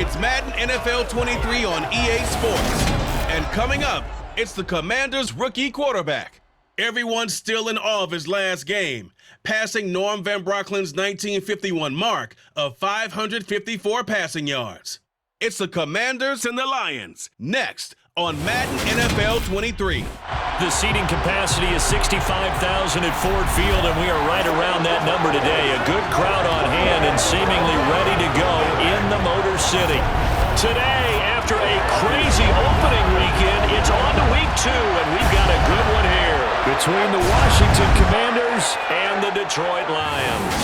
It's Madden NFL 23 on EA Sports. And coming up, it's the Commanders' rookie quarterback. Everyone's still in awe of his last game, passing Norm Van Brocklin's 1951 mark of 554 passing yards. It's the Commanders and the Lions, next on Madden NFL 23. The seating capacity is 65,000 at Ford Field, and we are right around that number today. A good crowd on hand and seemingly ready to go in the Motor City. Today, after a crazy opening weekend, it's on to week 2, and we've got a good one here between the Washington Commanders and the Detroit Lions.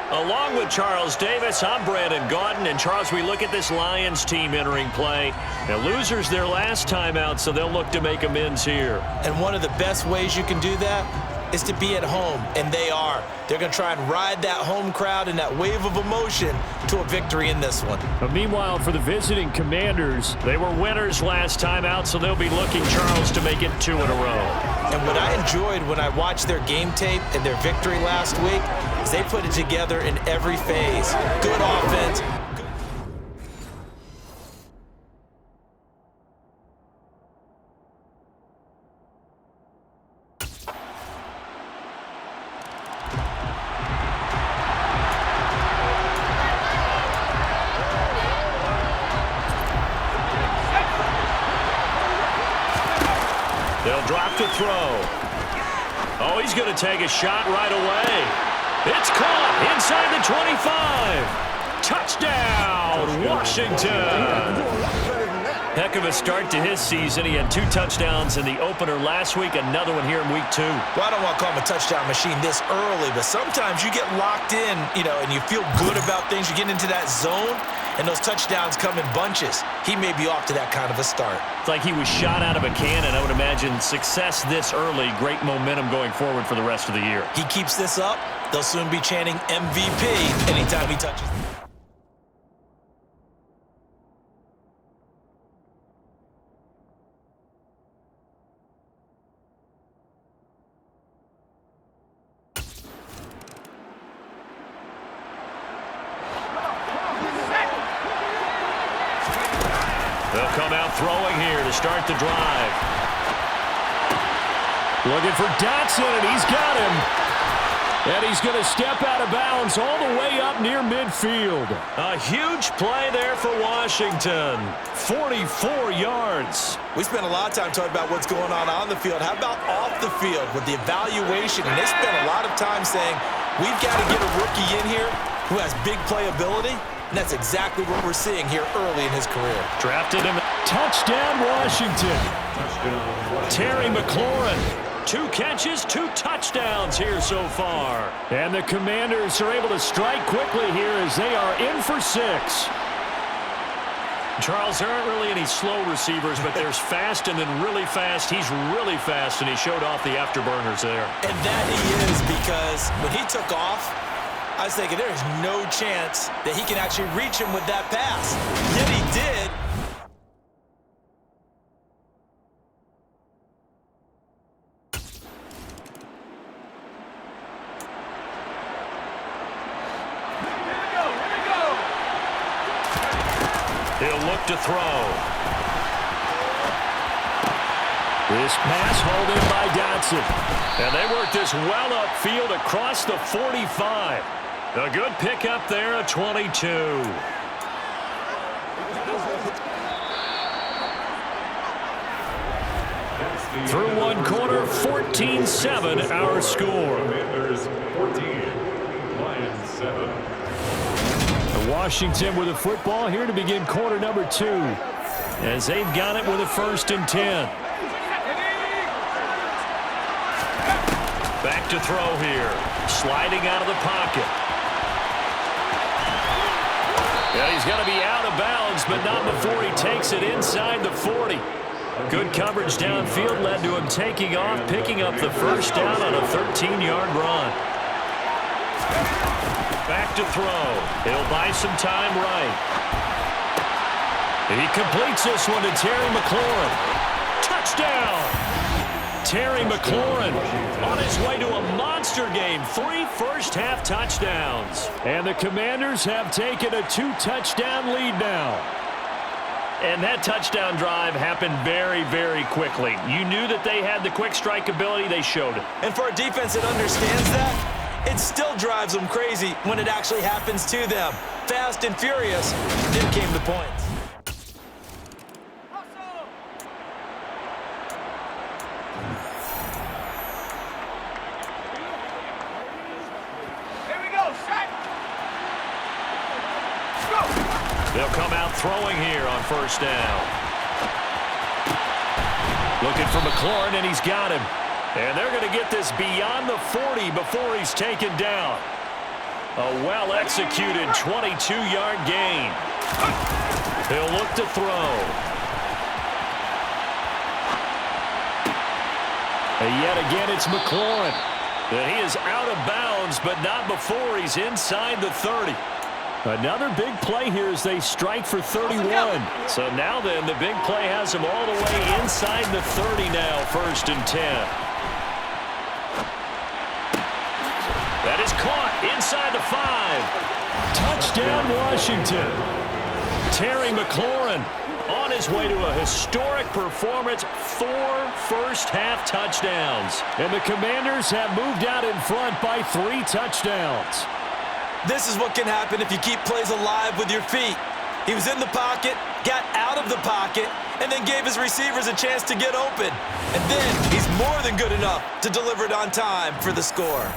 Along with Charles Davis, I'm Brandon Gaudin. And Charles, we look at this Lions team entering play. Now, losers their last time out, so they'll look to make amends here. And one of the best ways you can do that is to be at home, and they are. They're going to try and ride that home crowd and that wave of emotion to a victory in this one. But meanwhile, for the visiting Commanders, they were winners last time out, so they'll be looking, Charles, to make it 2 in a row. And what I enjoyed when I watched their game tape and their victory last week is they put it together in every phase. Good offense. They'll drop to throw. Oh, he's going to take a shot right away. It's caught inside the 25. Touchdown, Washington. Heck of a start to his season. He had 2 touchdowns in the opener last week, another one here in week 2. Well, I don't want to call him a touchdown machine this early, but sometimes you get locked in, and you feel good about things. You get into that zone, and those touchdowns come in bunches. He may be off to that kind of a start. It's like he was shot out of a cannon. I would imagine success this early, great momentum going forward for the rest of the year. He keeps this up, they'll soon be chanting MVP anytime he touches. They'll come out throwing here to start the drive. Looking for Dotson, and he's got him. And he's going to step out of bounds all the way up near midfield. A huge play there for Washington. 44 yards. We spent a lot of time talking about what's going on the field. How about off the field with the evaluation? And they spent a lot of time saying, we've got to get a rookie in here who has big playability. And that's exactly what we're seeing here early in his career. Drafted him. Touchdown, Washington. Terry McLaurin. 2 catches, 2 touchdowns here so far. And the Commanders are able to strike quickly here as they are in for 6. Charles, there aren't really any slow receivers, but there's fast and then really fast. He's really fast, and he showed off the afterburners there. And that he is, because when he took off, I was thinking there is no chance that he can actually reach him with that pass. Yet he did. He'll look to throw. This pass hauled in by Dotson. And they work this well upfield across the 45. A good pickup there at 22. Through one quarter, 14-7 our score. Commanders 14, Lions 7. Washington with the football here to begin quarter number 2. As they've got it with a 1st and 10. Back to throw here. Sliding out of the pocket. Yeah, he's got to be out of bounds, but not before he takes it inside the 40. Good coverage downfield led to him taking off, picking up the 1st down on a 13-yard run. Back to throw. He'll buy some time right. He completes this one to Terry McLaurin. Touchdown! Terry McLaurin on his way to a monster game. 3 first-half touchdowns. And the Commanders have taken a 2-touchdown lead now. And that touchdown drive happened very, very quickly. You knew that they had the quick strike ability. They showed it. And for a defense that understands that, it still drives them crazy when it actually happens to them. Fast and furious, then came the points. They'll come out throwing here on first down. Looking for McLaurin, and he's got him. And they're going to get this beyond the 40 before he's taken down. A well-executed 22-yard gain. He'll look to throw. And yet again, it's McLaurin. And he is out of bounds, but not before he's inside the 30. Another big play here as they strike for 31. So now then, the big play has him all the way inside the 30 now, 1st and 10. That is caught inside the 5. Touchdown, Washington. Terry McLaurin on his way to a historic performance, 4 first-half touchdowns. And the Commanders have moved out in front by 3 touchdowns. This is what can happen if you keep plays alive with your feet. He was in the pocket, got out of the pocket, and then gave his receivers a chance to get open. And then he's more than good enough to deliver it on time for the score.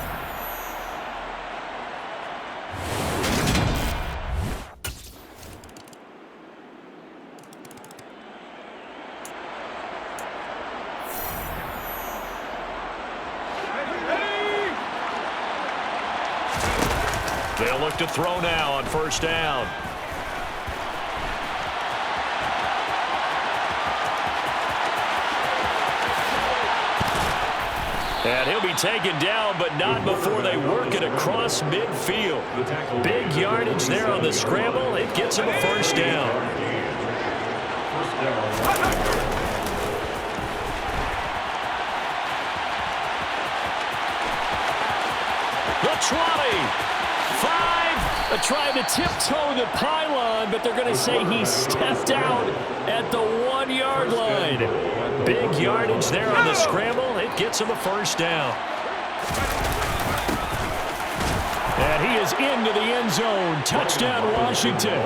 They'll look to throw now on first down. And he'll be taken down, but not before they work it across midfield. Big yardage there on the scramble. It gets him a first down. The 20. 5, trying to tiptoe the pylon, but they're going to say he stepped out at the 1-yard line. Big yardage there on the scramble. It gets him a first down. And he is into the end zone. Touchdown, Washington.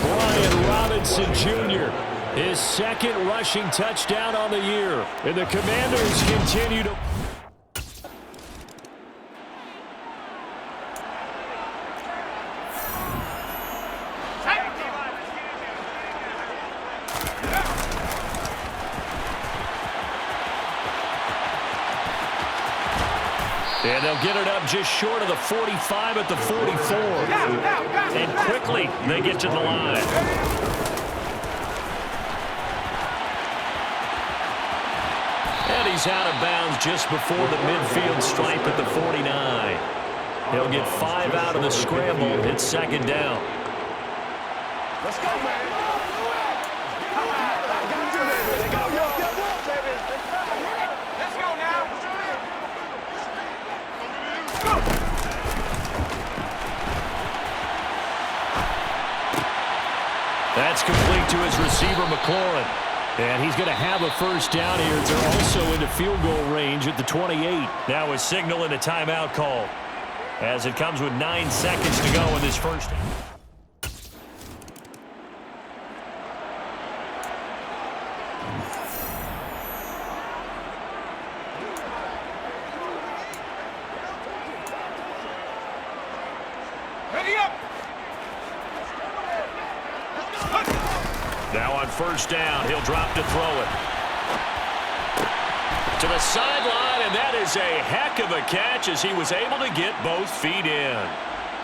Brian Robinson Jr., his 2nd rushing touchdown on the year. And the Commanders continue to... And they'll get it up just short of the 45 at the 44. And quickly, they get to the line. And he's out of bounds just before the midfield stripe at the 49. He'll get 5 out of the scramble. It's 2nd down. Let's go, man. That's complete to his receiver, McLaurin. And he's going to have a first down here. They're also into field goal range at the 28. Now a signal and a timeout call as it comes with 9 seconds to go in this first. Now on first down, he'll drop to throw it. To the sideline, and that is a heck of a catch as he was able to get both feet in.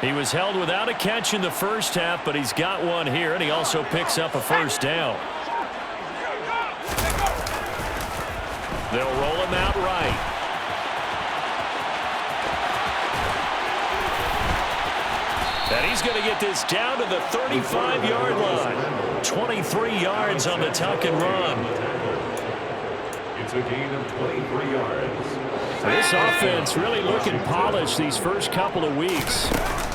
He was held without a catch in the first half, but he's got one here, and he also picks up a first down. They'll roll him out right. And he's going to get this down to the 35-yard line. 23 yards on the tuck and run. a gain of 23 yards. This offense really looking polished these first couple of weeks.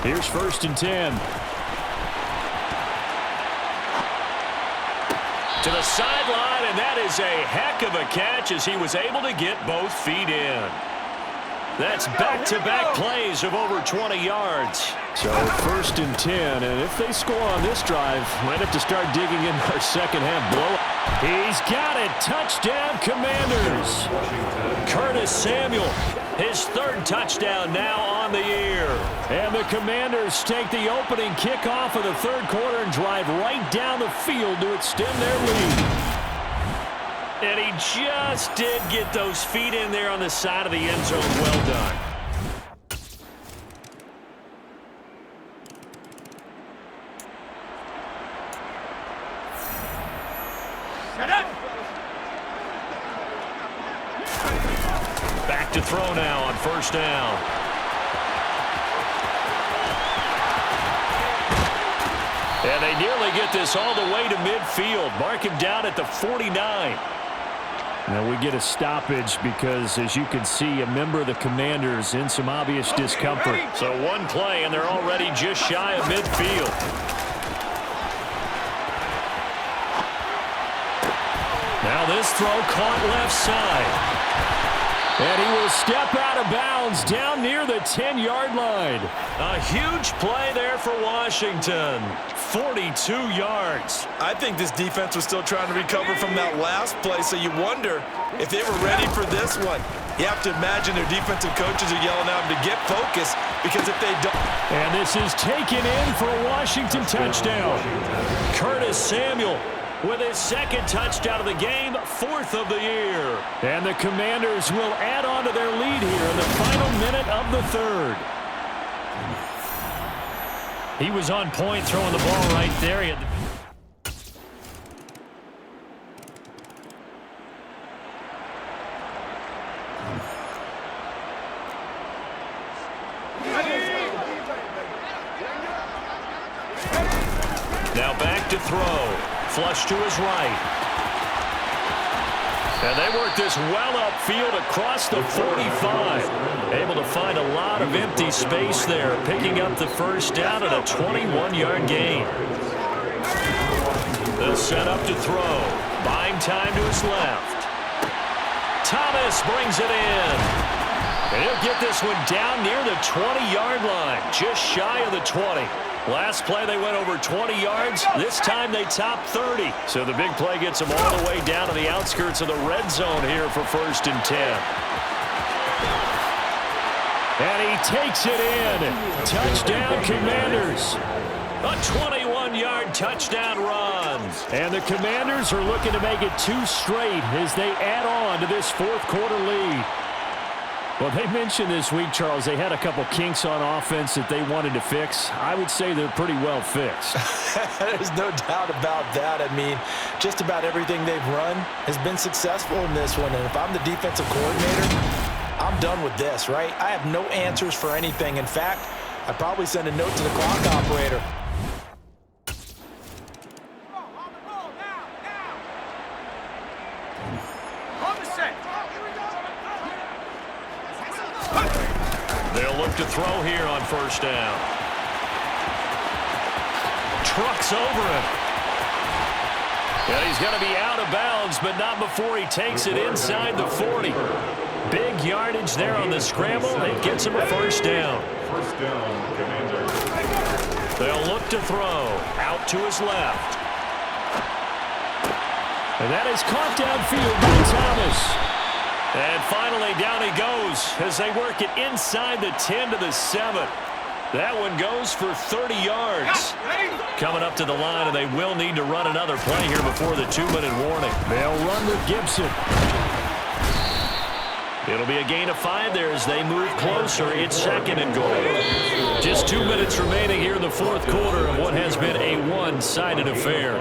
Here's 1st and 10. To the sideline, and that is a heck of a catch as he was able to get both feet in. That's back-to-back plays of over 20 yards. So 1st and 10, and if they score on this drive, might have to start digging in our second half blow. He's got it. Touchdown, Commanders. Curtis Samuel, his 3rd touchdown now on the year. And the Commanders take the opening kickoff of the 3rd quarter and drive right down the field to extend their lead. And he just did get those feet in there on the side of the end zone. Well done. Back to throw now on 1st down. And they nearly get this all the way to midfield. Mark him down at the 49. Now we get a stoppage because, as you can see, a member of the Commanders in some obvious discomfort. So one play, and they're already just shy of midfield. Now this throw caught left side. And he will step out of bounds down near the 10-yard line. A huge play there for Washington. 42 yards. I think this defense was still trying to recover from that last play, so you wonder if they were ready for this one. You have to imagine their defensive coaches are yelling at them to get focused, because if they don't... And this is taken in for a Washington touchdown. Curtis Samuel with his 2nd touchdown of the game, 4th of the year. And the Commanders will add on to their lead here in the final minute of the 3rd. He was on point throwing the ball right there. He had Now back to throw. Flush to his right. And they work this well upfield across the 45. Able to find a lot of empty space there, picking up the 1st down at a 21-yard gain. They'll set up to throw. Buying time to his left. Thomas brings it in. And he'll get this one down near the 20-yard line, just shy of the 20. Last play they went over 20 yards. This time they top 30. So the big play gets them all the way down to the outskirts of the red zone here for 1st and 10. And he takes it in. Touchdown, Commanders. A 21-yard touchdown run. And the Commanders are looking to make it 2 straight as they add on to this 4th quarter lead. Well, they mentioned this week, Charles, they had a couple kinks on offense that they wanted to fix. I would say they're pretty well fixed. There's no doubt about that. I mean, just about everything they've run has been successful in this one. And if I'm the defensive coordinator, I'm done with this, right? I have no answers for anything. In fact, I'd probably send a note to the clock operator. They'll look to throw here on 1st down. Trucks over him. And he's going to be out of bounds, but not before he takes it inside the 40. Big yardage there on the scramble. It gets him a 1st down. 1st down, Commanders. They'll look to throw. Out to his left. And that is caught downfield by Thomas. And finally, down he goes as they work it inside the 10 to the 7. That one goes for 30 yards. Coming up to the line, and they will need to run another play here before the 2-minute warning. They'll run with Gibson. It'll be a gain of 5 there as they move closer. It's 2nd and goal. Just 2 minutes remaining here in the 4th quarter of what has been a one-sided affair.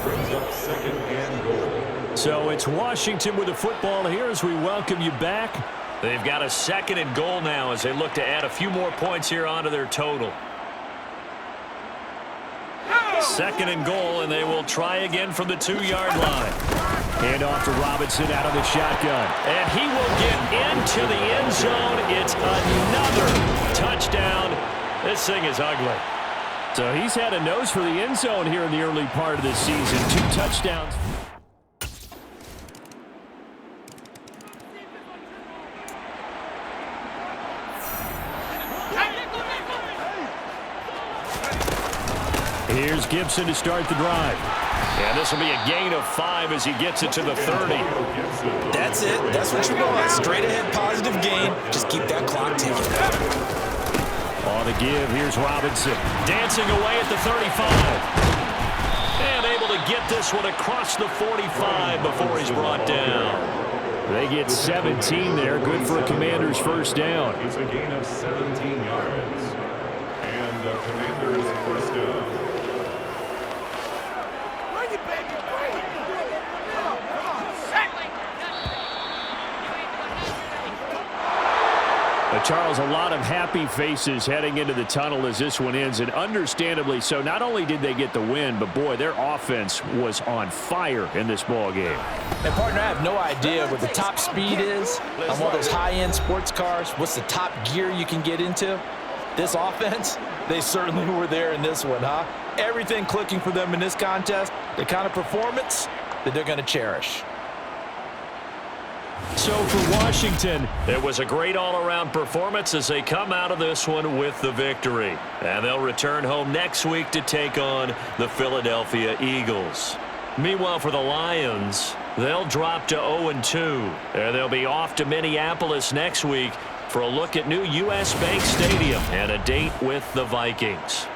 Brings up 2nd and goal. So it's Washington with the football here as we welcome you back. They've got a 2nd and goal now as they look to add a few more points here onto their total. 2nd and goal, and they will try again from the 2-yard line. Hand off to Robinson out of the shotgun. And he will get into the end zone. It's another touchdown. This thing is ugly. So he's had a nose for the end zone here in the early part of the season. 2 touchdowns. Here's Gibson to start the drive. And this will be a gain of 5 as he gets it to the 30. That's it. That's what you want. Straight ahead, positive gain. Just keep that clock ticking. On the give, here's Robinson. Dancing away at the 35. And able to get this one across the 45 before he's brought down. They get 17 there. Good for a Commander's first down. It's a gain of 17 yards. And the Commanders' first down. Charles, a lot of happy faces heading into the tunnel as this one ends, and understandably so. Not only did they get the win, but boy, their offense was on fire in this ball game. And partner, I have no idea what the top speed is on one of those high-end sports cars. What's the top gear you can get into? This offense, they certainly were there in this one, huh? Everything clicking for them in this contest, the kind of performance that they're going to cherish. So for Washington, it was a great all-around performance as they come out of this one with the victory. And they'll return home next week to take on the Philadelphia Eagles. Meanwhile, for the Lions, they'll drop to 0-2. And they'll be off to Minneapolis next week for a look at new U.S. Bank Stadium and a date with the Vikings.